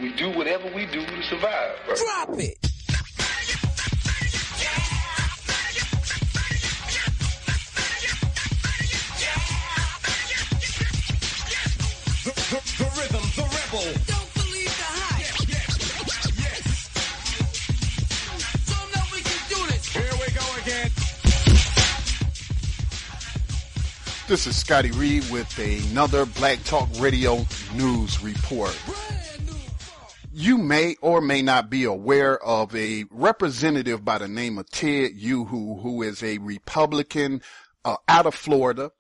We do whatever we do to survive. Right? Drop it. The rhythm, the rebel. Don't believe the hype. Yes. Show 'em that we can do this. Here we go again. This is Scotty Reed with another Black Talk Radio News Report. You may or may not be aware of a representative by the name of Ted Yoho, who is a Republican out of Florida.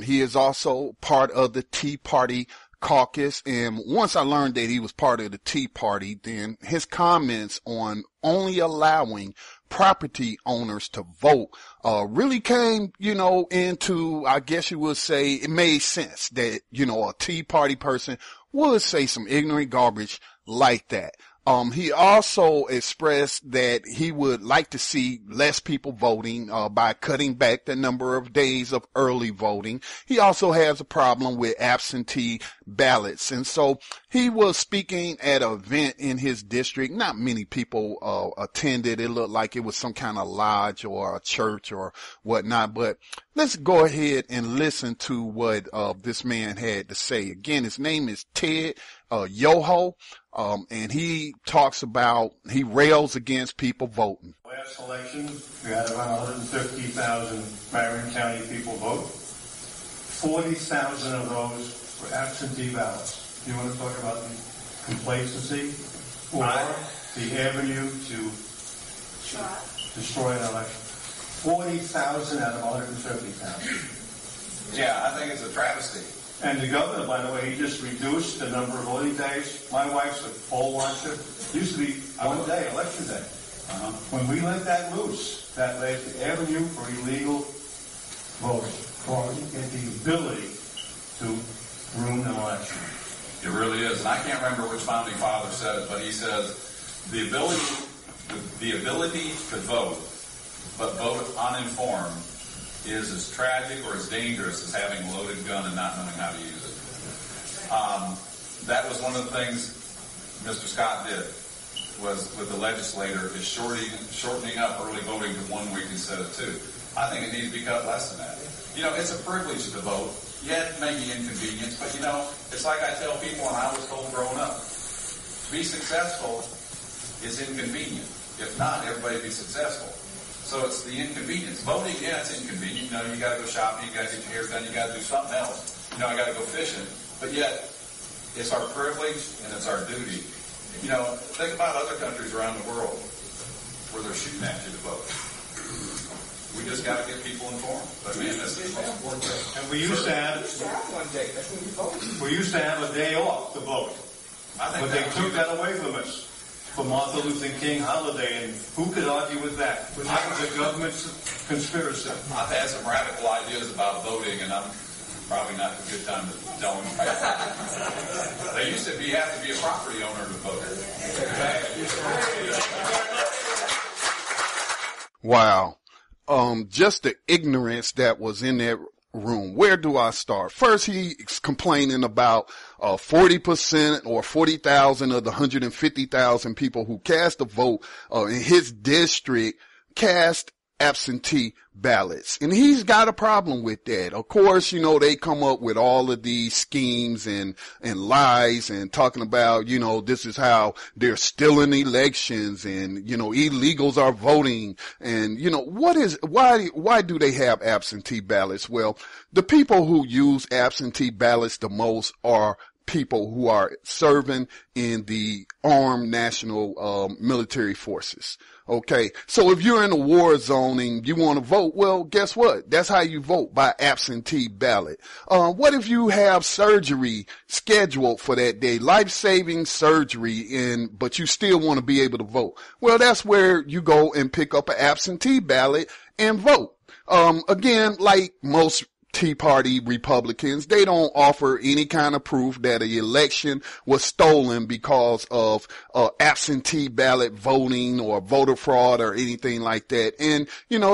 He is also part of the Tea Party caucus. And once I learned that he was part of the Tea Party, then his comments on only allowing property owners to vote really came, into, I guess you would say, it made sense that, a Tea Party person would say some ignorant garbage like that. He also expressed that he would like to see less people voting by cutting back the number of days of early voting. He also has a problem with absentee ballots. And so he was speaking at an event in his district. Not many people attended. It looked like it was some kind of lodge or a church or whatnot. But let's go ahead and listen to what this man had to say. Again, his name is Ted Yoho. And he rails against people voting. Last election, we had around 150,000 Marion County people vote. 40,000 of those were absentee ballots. You want to talk about the complacency or the avenue to destroy an election? 40,000 out of 150,000. Yeah, I think it's a travesty. And the governor, by the way, he just reduced the number of voting days. My wife's a poll watcher. It used to be one day, election day. When we let that loose, that led to avenue for illegal voting, for the ability to ruin an election. It really is. And I can't remember which founding father said it, but he says the ability to vote, but vote uninformed, is as tragic or as dangerous as having a loaded gun and not knowing how to use it. That was one of the things Mr. Scott did, was with the legislator, is shortening up early voting to 1 week instead of 2. I think it needs to be cut less than that. It's a privilege to vote. Yeah, it may be inconvenience, but it's like I tell people and I was told growing up, to be successful is inconvenient. If not, everybody be successful. So it's the inconvenience. Voting, yeah, it's inconvenient. You got to go shopping, you got to get your hair done, you got to do something else. I got to go fishing. But yet, it's our privilege and it's our duty. Think about other countries around the world where they're shooting at you to vote. We just got to get people informed. But man, this is important. And we used to have one day. That's when we vote. We used to have a day off to vote, but they took that away from us. For Martin Luther King holiday, and who could argue with that? That was a government conspiracy. I've had some radical ideas about voting, and I'm probably not a good time to tell them. They used to you have to be a property owner to vote. Wow. Just the ignorance that was in that room. Where do I start? First, he's complaining about 40% or 40,000 of the 150,000 people who cast a vote in his district cast absentee ballots. And he's got a problem with that. Of course, they come up with all of these schemes and lies and talking about, this is how they're stealing elections and, illegals are voting. And, why do they have absentee ballots? Well, the people who use absentee ballots the most are people who are serving in the armed national military forces. Okay, so if you're in a war zone and you want to vote, well, guess what? That's how you vote, by absentee ballot. What if you have surgery scheduled for that day, life-saving surgery, but you still want to be able to vote? Well, that's where you go and pick up an absentee ballot and vote. Again, like most Tea Party Republicans, they don't offer any kind of proof that an election was stolen because of absentee ballot voting or voter fraud or anything like that. And,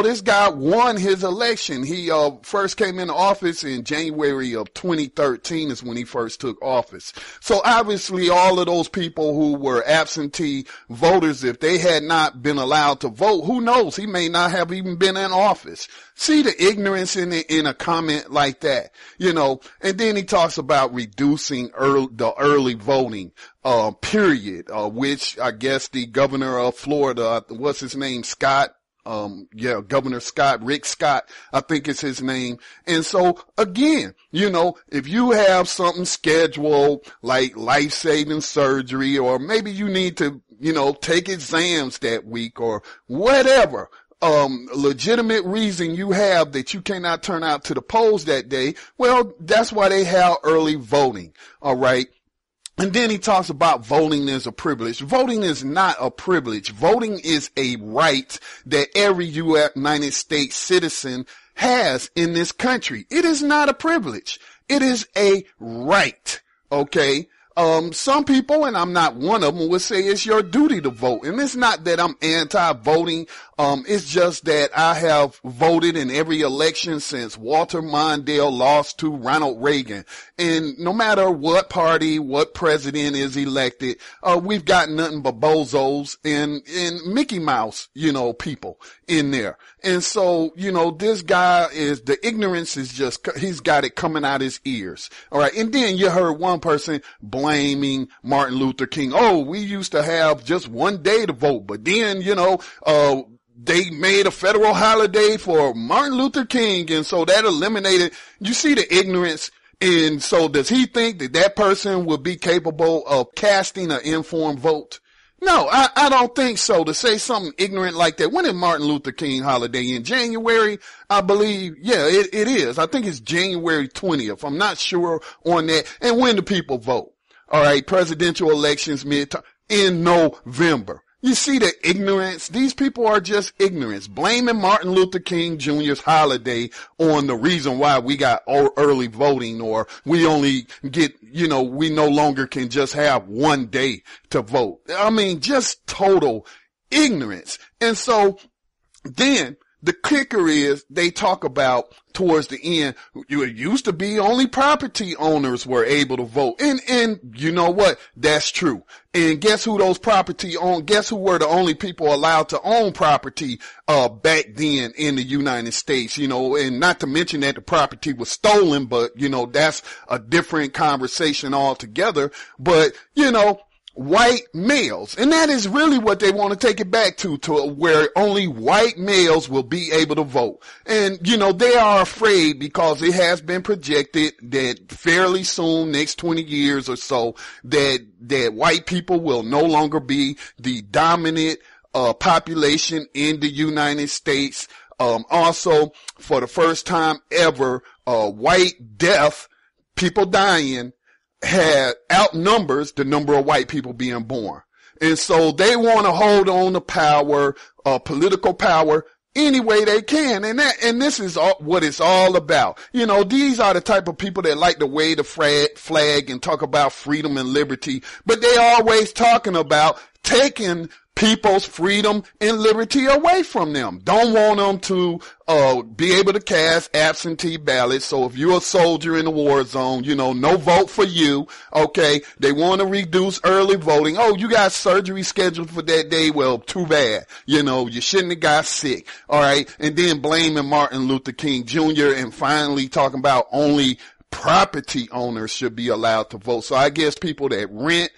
this guy won his election. He first came into office in January of 2013 is when he first took office. So obviously all of those people who were absentee voters, if they had not been allowed to vote, who knows? He may not have even been in office. See the ignorance in a comment like that, and then he talks about reducing the early voting, period, which I guess the governor of Florida, what's his name, Scott? Governor Scott, Rick Scott, I think is his name. And so again, if you have something scheduled like life-saving surgery, or maybe you need to, take exams that week or whatever, legitimate reason you have that you cannot turn out to the polls that day, well, that's why they have early voting. All right. And then he talks about voting as a privilege. Voting is not a privilege. Voting is a right that every United States citizen has in this country. It is not a privilege. It is a right. Okay. Some people, and I'm not one of them, would say it's your duty to vote. And it's not that I'm anti-voting. It's just that I have voted in every election since Walter Mondale lost to Ronald Reagan. And no matter what party, what president is elected, we've got nothing but bozos and Mickey Mouse, people in there. And so, this guy the ignorance is just, he's got it coming out his ears. All right. And then you heard one person blaming Martin Luther King. Oh, we used to have just one day to vote, but then, they made a federal holiday for Martin Luther King. And so that eliminated, you see the ignorance. And so does he think that person would be capable of casting an informed vote? No, I don't think so. To say something ignorant like that. When is Martin Luther King holiday? In January, I believe. Yeah, it is. I think it's January 20th. I'm not sure on that. And when do people vote? All right. Presidential elections in November. You see the ignorance? These people are just ignorance, blaming Martin Luther King Jr.'s holiday on the reason why we got early voting, or we only get, we no longer can just have one day to vote. I mean, just total ignorance. And so then the kicker is they talk about towards the end, it used to be only property owners were able to vote. And you know what? That's true. And guess who guess who were the only people allowed to own property, back then in the United States, and not to mention that the property was stolen, but, that's a different conversation altogether. But, white males. And that is really what they want to take it back to where only white males will be able to vote. And, they are afraid because it has been projected that fairly soon, next 20 years or so, that white people will no longer be the dominant, population in the United States. Also, for the first time ever, white death, people dying, had outnumbers the number of white people being born. And so they want to hold on to power, political power, any way they can. And this is what it's all about. These are the type of people that like to wave the flag and talk about freedom and liberty, but they always talking about taking people's freedom and liberty away from them. Don't want them to be able to cast absentee ballots. So if you're a soldier in the war zone, no vote for you. Okay. They want to reduce early voting. Oh, you got surgery scheduled for that day. Well, too bad. You shouldn't have got sick. All right. And then blaming Martin Luther King Jr. and finally talking about only property owners should be allowed to vote. So I guess people that rent,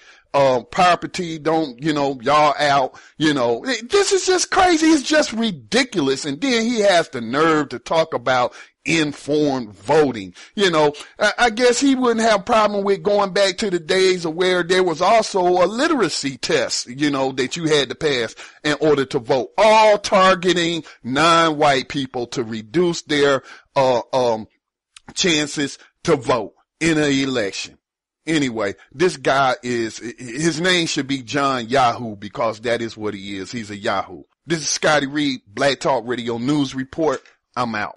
property, don't, y'all out, this is just crazy. It's just ridiculous. And then he has the nerve to talk about informed voting. I guess he wouldn't have a problem with going back to the days of where there was also a literacy test, that you had to pass in order to vote, all targeting non-white people to reduce their, chances to vote in an election. Anyway, this guy his name should be John Yahoo, because that is what he is. He's a Yahoo. This is Scotty Reed, Black Talk Radio News Report. I'm out.